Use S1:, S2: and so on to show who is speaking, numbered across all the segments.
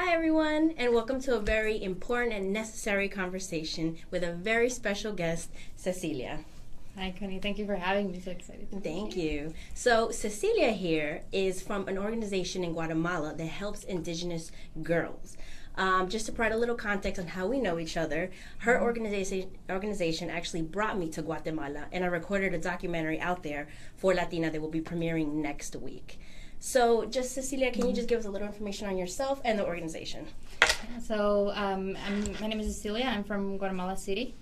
S1: Hi everyone, and welcome to a very important and necessary conversation with a very special guest, Cecilia.
S2: Hi Connie, thank you for having me. So excited.
S1: Thank you. So Cecilia here is from an organization in Guatemala that helps indigenous girls. Just to provide a little context on how we know each other, her organization actually brought me to Guatemala, and I recorded a documentary out there for Latina that will be premiering next week. So, just Cecilia, can you just give us a little information on yourself and the organization?
S2: So, my name is Cecilia. I'm from Guatemala City,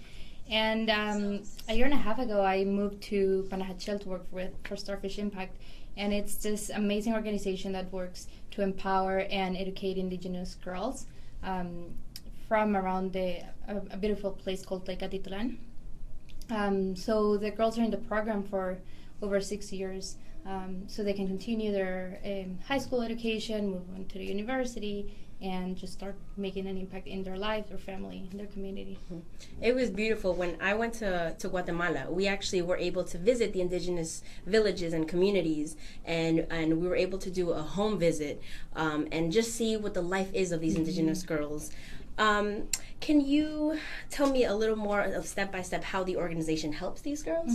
S2: and a year and a half ago, I moved to Panajachel to work for Starfish Impact, and it's this amazing organization that works to empower and educate indigenous girls from around a beautiful place called Tecatitlan. So the girls are in the program for over 6 years. So they can continue their high school education, move on to the university, and just start making an impact in their life, their family, and their community.
S1: It was beautiful. When I went to Guatemala, we actually were able to visit the indigenous villages and communities, and we were able to do a home visit and just see what the life is of these indigenous girls. Can you tell me a little more of step-by-step how the organization helps these girls?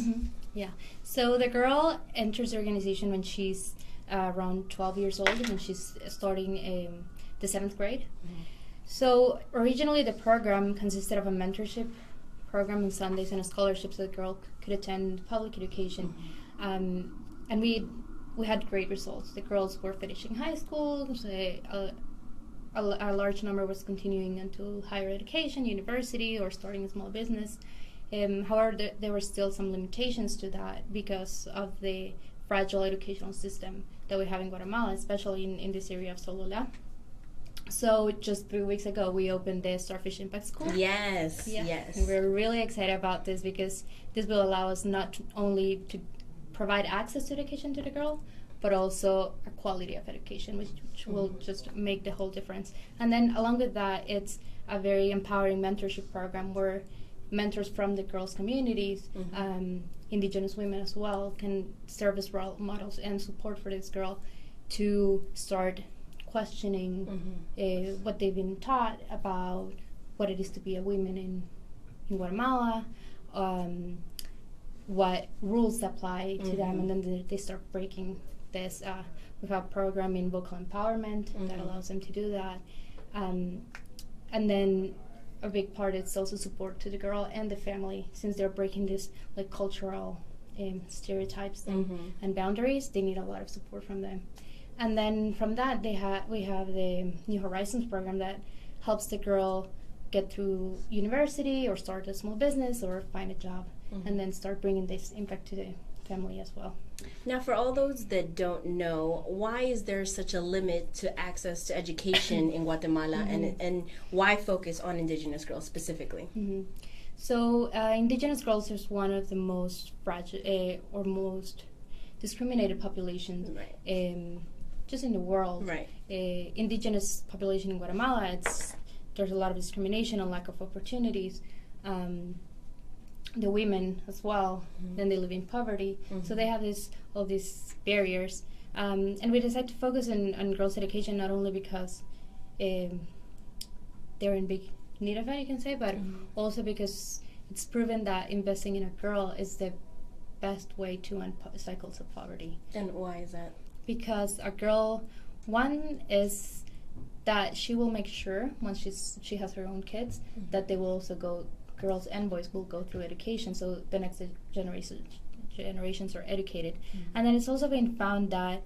S2: Yeah. So the girl enters the organization when she's around 12 years old, when she's starting the 7th grade. So originally the program consisted of a mentorship program on Sundays and a scholarship so the girl could attend public education. And we had great results. The girls were finishing high school, so a large number was continuing into higher education, university, or starting a small business. However, there were still some limitations to that because of the fragile educational system that we have in Guatemala, especially in this area of Solula. So just 3 weeks ago, we opened the Starfish Impact School.
S1: Yes.
S2: And we're really excited about this because this will allow us not only to provide access to education to the girl, but also a quality of education, which will just make the whole difference. And then along with that, it's a very empowering mentorship program where mentors from the girls' communities, indigenous women as well, can serve as role models and support for this girl to start questioning what they've been taught about what it is to be a woman in Guatemala, what rules apply to them, and then they start breaking this. We have a program in vocal empowerment that allows them to do that. And then a big part is also support to the girl and the family, since they're breaking this like cultural stereotypes and boundaries. They need a lot of support from them. And then from that, we have the New Horizons program that helps the girl get through university or start a small business or find a job, and then start bringing this impact to the family as well.
S1: Now, for all those that don't know, why is there such a limit to access to education in Guatemala, and why focus on indigenous girls specifically?
S2: So indigenous girls is one of the most fragile or most discriminated populations just in the world. Indigenous population in Guatemala, there's a lot of discrimination and lack of opportunities. The women as well, then they live in poverty, so they have all these barriers, and we decided to focus on girls' education not only because they're in big need of it, you can say, but also because it's proven that investing in a girl is the best way to end cycles of poverty.
S1: And why is that?
S2: Because a girl, one is that she will make sure once she has her own kids that they will also go. Girls and boys will go through education, so the next generations are educated. And then it's also been found that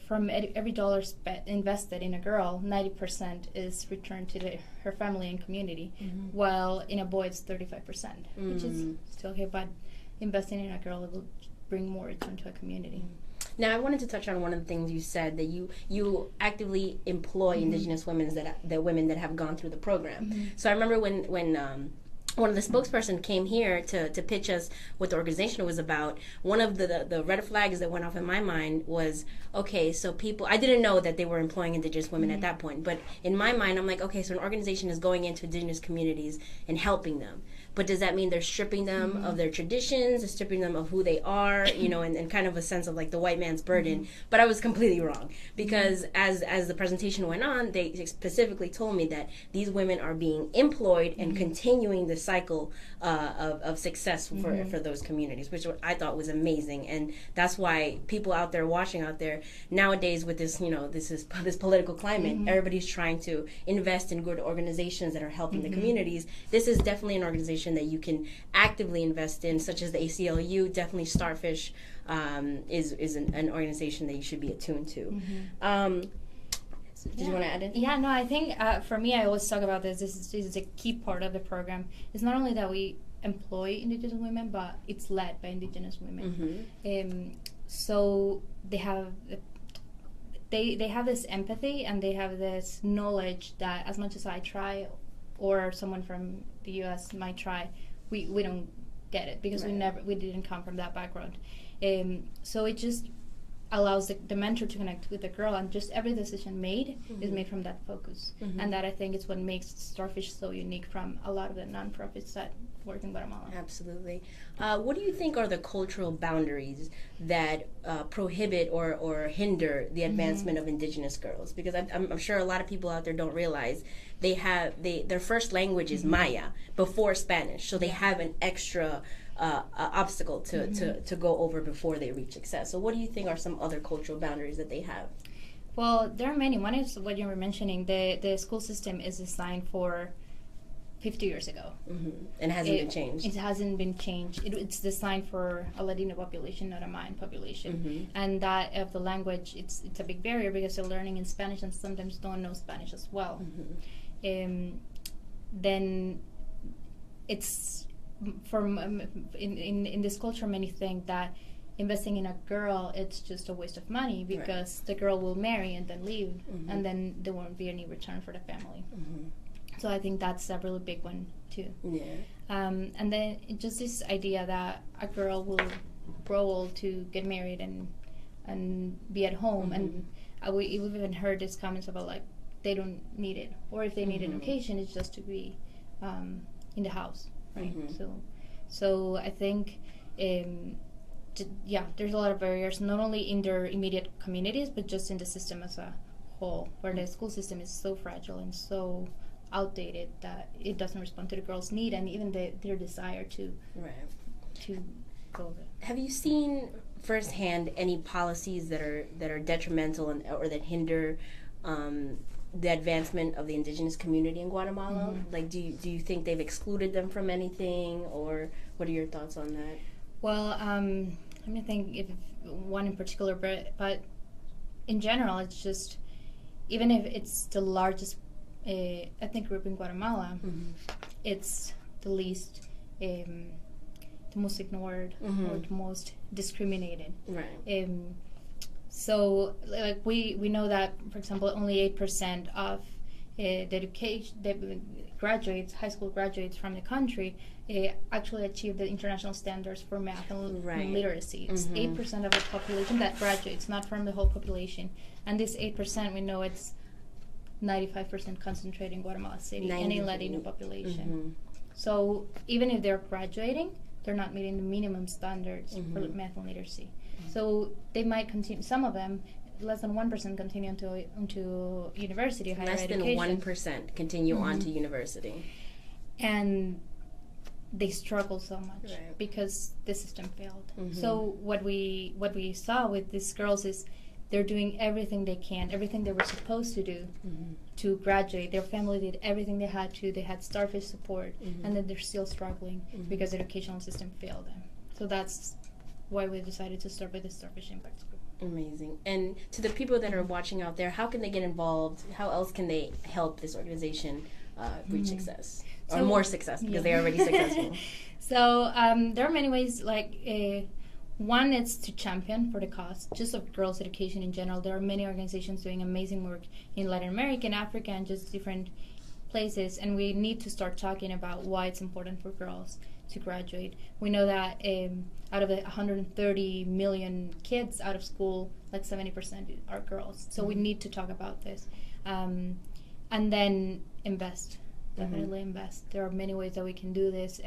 S2: from every dollar invested in a girl, 90% is returned to her family and community, while in a boy it's 35%, which is still okay, but investing in a girl will bring more return to a community.
S1: Now, I wanted to touch on one of the things you said, that you actively employ indigenous women that have gone through the program. So I remember when one of the spokesperson came here to pitch us what the organization was about. One of the red flags that went off in my mind was, okay, so people, I didn't know that they were employing indigenous women at that point, but in my mind, I'm like, okay, so an organization is going into indigenous communities and helping them. But does that mean they're stripping them of their traditions, stripping them of who they are, and kind of a sense of like the white man's burden? But I was completely wrong, because as the presentation went on, they specifically told me that these women are being employed and continuing the cycle of success for those communities, which I thought was amazing. And that's why people out there watching out there nowadays with this, this political climate, everybody's trying to invest in good organizations that are helping the communities. This is definitely an organization that you can actively invest in, such as the ACLU. Definitely Starfish is an organization that you should be attuned to. Did you want to add in?
S2: Yeah, no, I think for me, I always talk about this. This is a key part of the program. It's not only that we employ indigenous women, but it's led by indigenous women. So they have this empathy, and they have this knowledge that as much as I try, or someone from the U.S. might try, we don't get it, because we didn't come from that background. So it just allows the mentor to connect with the girl, and just every decision made is made from that focus. And that, I think, is what makes Starfish so unique from a lot of the nonprofits that work in Guatemala.
S1: Absolutely. What do you think are the cultural boundaries that prohibit or hinder the advancement of indigenous girls? Because I'm sure a lot of people out there don't realize their first language is Maya before Spanish, so they have an extra obstacle to go over before they reach success. So what do you think are some other cultural boundaries that they have?
S2: Well, there are many. One is what you were mentioning. The school system is designed for 50 years ago.
S1: And hasn't been changed.
S2: It hasn't been changed. It's designed for a Latino population, not a Mayan population. And that of the language, it's a big barrier, because they're learning in Spanish and sometimes don't know Spanish as well. Then it's in this culture, many think that investing in a girl, it's just a waste of money, because the girl will marry and then leave, and then there won't be any return for the family. So I think that's a really big one too. And then just this idea that a girl will grow old to get married and be at home, and we've even heard these comments about like they don't need it, or if they need an occasion, it's just to be in the house. Right. So I think, there's a lot of barriers, not only in their immediate communities, but just in the system as a whole, where the school system is so fragile and so outdated that it doesn't respond to the girls' need and even their desire to go over.
S1: Have you seen firsthand any policies that are detrimental or that hinder the advancement of the indigenous community in Guatemala? Like, do you think they've excluded them from anything, or what are your thoughts on that?
S2: Well, let me think if one in particular, but in general, it's just, even if it's the largest ethnic group in Guatemala, it's the least, the most ignored, or the most discriminated.
S1: Right.
S2: So, like, we know that, for example, only 8% of the high school graduates from the country actually achieve the international standards for math and literacy. It's 8% of the population that graduates, not from the whole population. And this 8%, we know it's 95% concentrated in Guatemala City and in Latino population. So even if they're graduating, they're not meeting the minimum standards for math and literacy. So they might continue, some of them, less than 1% continue into university, higher education.
S1: Less than 1% continue on to university.
S2: And they struggle so much because the system failed. So what we saw with these girls is they're doing everything they can, everything they were supposed to do to graduate. Their family did everything they had to. They had Starfish support, and then they're still struggling because the educational system failed them. So that's why we decided to start with the Starfish Impact Group.
S1: Amazing. And to the people that are watching out there, how can they get involved? How else can they help this organization reach success? Or more success, because they're already successful.
S2: So there are many ways, like one is to champion for the cause, just of girls' education in general. There are many organizations doing amazing work in Latin America and Africa and just different places, and we need to start talking about why it's important for girls to graduate. We know that out of the 130 million kids out of school, like 70% are girls. So we need to talk about this. And then invest. Definitely invest. There are many ways that we can do this.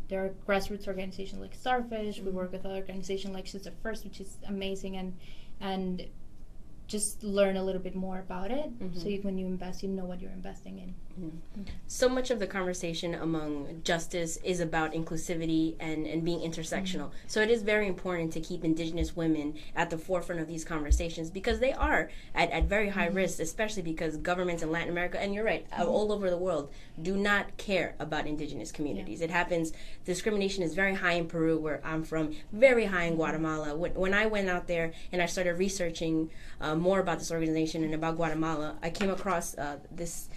S2: There are grassroots organizations like Starfish. We work with other organizations like She's the First, which is amazing, and just learn a little bit more about it. So when you invest, you know what you're investing in.
S1: So much of the conversation among justice is about inclusivity and being intersectional. So it is very important to keep indigenous women at the forefront of these conversations, because they are at very high risk, especially because governments in Latin America, and you're right, all over the world, do not care about indigenous communities. It happens, discrimination is very high in Peru, where I'm from, very high in Guatemala. When I went out there and I started researching more about this organization and about Guatemala, I came across this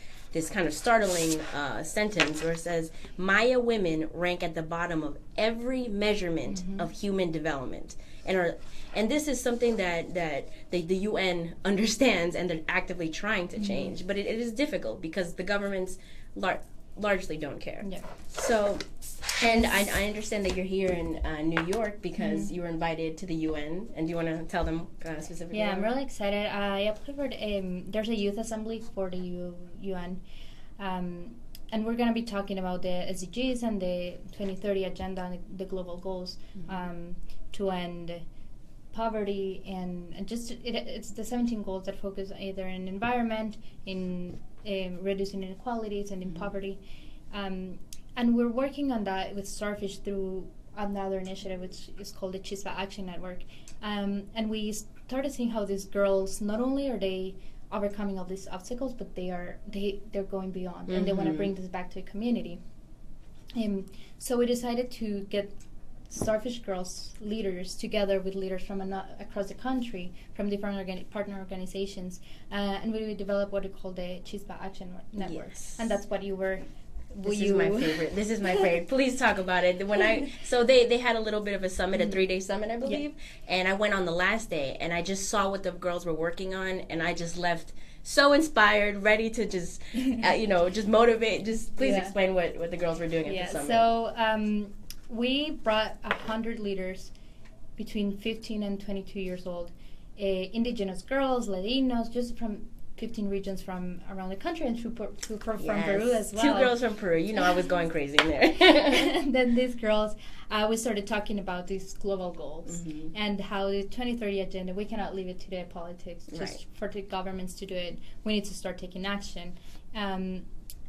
S1: kind of startling sentence where it says, Maya women rank at the bottom of every measurement of human development. And this is something that the UN understands, and they're actively trying to change. But it is difficult because the governments largely don't care. Yeah. So, and I understand that you're here in New York because you were invited to the UN. And do you want to tell them specifically?
S2: Yeah, I'm really excited. I applied for there's a youth assembly for the UN. And we're going to be talking about the SDGs and the 2030 agenda and the global goals to end poverty, and just it's the 17 goals that focus either in environment, in reducing inequalities, and in poverty. And we're working on that with Starfish through another initiative which is called the Chispa Action Network. And we started seeing how these girls, not only are they overcoming all these obstacles, but they're going beyond, and they want to bring this back to the community. So we decided to get Starfish Girls leaders together with leaders from across the country, from different partner organizations, and we developed what we call the Chispa Action Network. Yes. And that's what you were.
S1: This is my favorite. This is my favorite. Please talk about it. So they had a little bit of a summit, a 3-day summit, I believe, and I went on the last day, and I just saw what the girls were working on, and I just left so inspired, ready to just, just motivate. Just please explain what the girls were doing at the summit.
S2: So we brought 100 leaders between 15 and 22 years old, indigenous girls, Latinos, just from 15 regions from around the country, and two from Peru as well.
S1: 2 girls from Peru. I was going crazy in there.
S2: And then these girls, we started talking about these global goals and how the 2030 agenda, we cannot leave it to the politics, just for the governments to do it. We need to start taking action.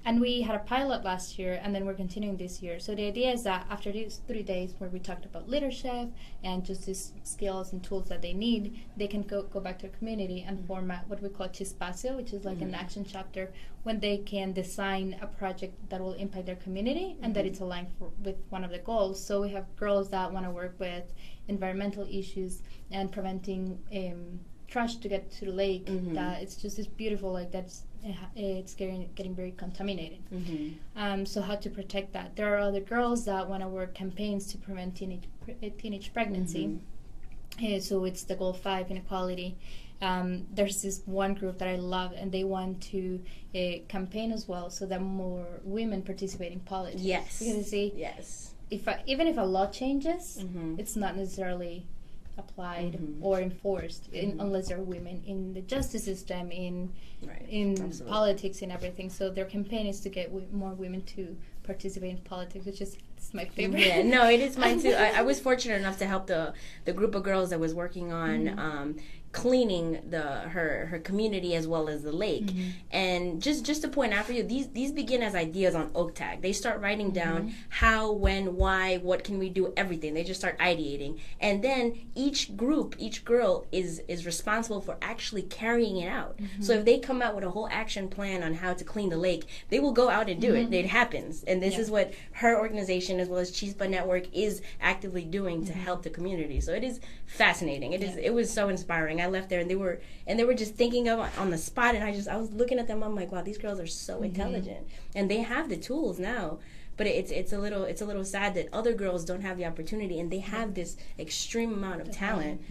S2: And we had a pilot last year, and then we're continuing this year. So the idea is that after these 3 days where we talked about leadership and just these skills and tools that they need, they can go back to a community and format what we call Chispacio, which is like an action chapter, when they can design a project that will impact their community and that it's aligned with one of the goals. So we have girls that want to work with environmental issues and preventing trash to get to the lake. That it's just this beautiful, like it's getting very contaminated. So how to protect that? There are other girls that want to work campaigns to prevent teenage pregnancy. So it's the goal 5, inequality. There's this one group that I love, and they want to campaign as well so that more women participate in politics.
S1: Yes.
S2: Because you see, even if a law changes, it's not necessarily applied or enforced unless there are women in the justice system, in politics, and everything. So their campaign is to get more women to participate in politics, which is my favorite.
S1: Yeah, no, it is mine too. I was fortunate enough to help the group of girls that was working on cleaning her community as well as the lake. And just to point out for you, these begin as ideas on oak tag. They start writing down how, when, why, what can we do, everything. They just start ideating, and then each girl is responsible for actually carrying it out. So if they come out with a whole action plan on how to clean the lake, they will go out and do it. It happens, and this is what her organization as well as Chispa Network is actively doing to help the community. So it is fascinating. It was so inspiring. I left there, and they were just thinking of on the spot, and I was looking at them. I'm like, wow, these girls are so intelligent, and they have the tools now. But it's a little sad that other girls don't have the opportunity, and they have this extreme amount of talent.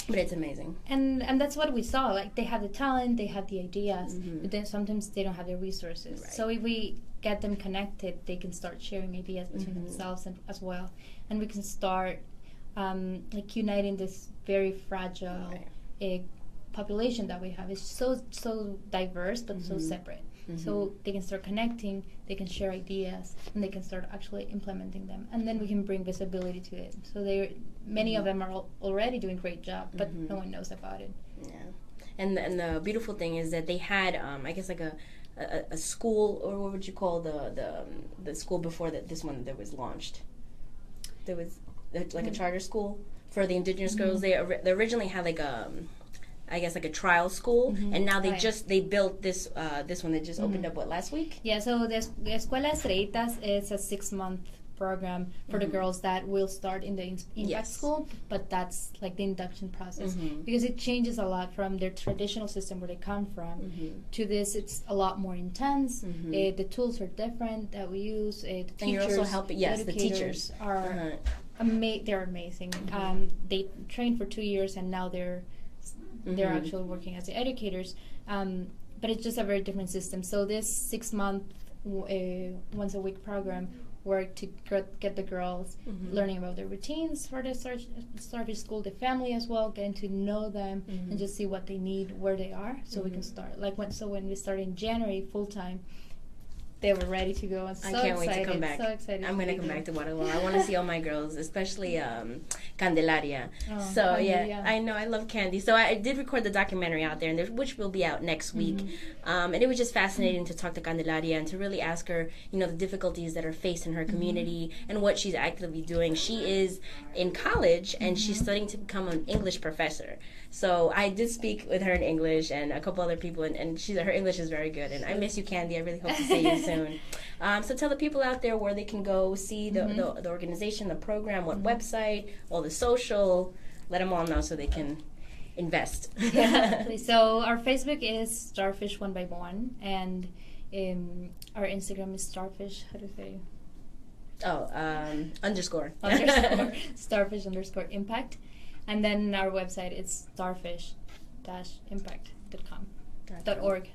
S1: But it's amazing.
S2: And that's what we saw. Like, they have the talent, they have the ideas, but then sometimes they don't have the resources.
S1: Right.
S2: So if we get them connected, they can start sharing ideas between themselves and, as well. And we can start like uniting this very fragile population that we have. It's so diverse, but so separate. So they can start connecting, they can share ideas, and they can start actually implementing them. And then we can bring visibility to it. So many of them are already doing a great job, but no one knows about it.
S1: Yeah. And the beautiful thing is that they had, I guess, like a school, or what would you call the school before this one that was launched? There was like a charter school for the indigenous girls. They originally had like I guess like a trial school, and now they built this one that just opened up last week.
S2: Yeah, so the Escuela Estrellitas is a 6-month program for the girls that will start in the impact school, but that's like the induction process because it changes a lot from their traditional system where they come from to this. It's a lot more intense. The tools are different that we use. The teachers,
S1: and you're also helping. Yes, the teachers
S2: are they're amazing. They trained for 2 years, and now they're actually working as the educators. But it's just a very different system. So this 6-month, once a week program work to get the girls learning about their routines for the starfish school, the family as well, getting to know them and just see what they need, where they are, so we can start. Like when we started in January full time, they were ready to go.
S1: I can't wait to come back.
S2: So excited.
S1: I'm going to come back to Guatemala. I want to see all my girls, especially Candelaria. I know, I love Candy. So I did record the documentary out there, which will be out next week. And it was just fascinating to talk to Candelaria and to really ask her, the difficulties that are faced in her community and what she's actively doing. She is in college and she's studying to become an English professor. So I did speak with her in English and a couple other people, and her English is very good. And I miss you, Candy. I really hope to see you soon. So tell the people out there where they can go see the organization, the program, what website, all the social. Let them all know so they can invest.
S2: So our Facebook is Starfish 1 by 1, and our Instagram is Starfish. How do you say?
S1: Underscore.
S2: Starfish _ impact. And then our website is starfish-impact.com. .org.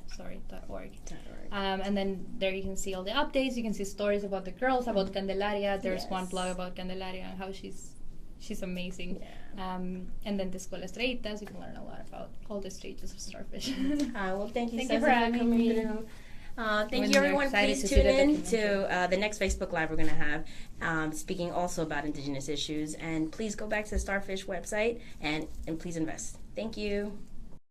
S2: And then there you can see all the updates. You can see stories about the girls, about Candelaria. There's one blog about Candelaria and how she's amazing. And then the Escuela Estrellitas, you can learn a lot about all the stages of starfish.
S1: Well, thank you
S2: for having me.
S1: Thank you, everyone. Please tune in to the next Facebook Live we're going to have, speaking also about indigenous issues. And please go back to the Starfish website and please invest. Thank you.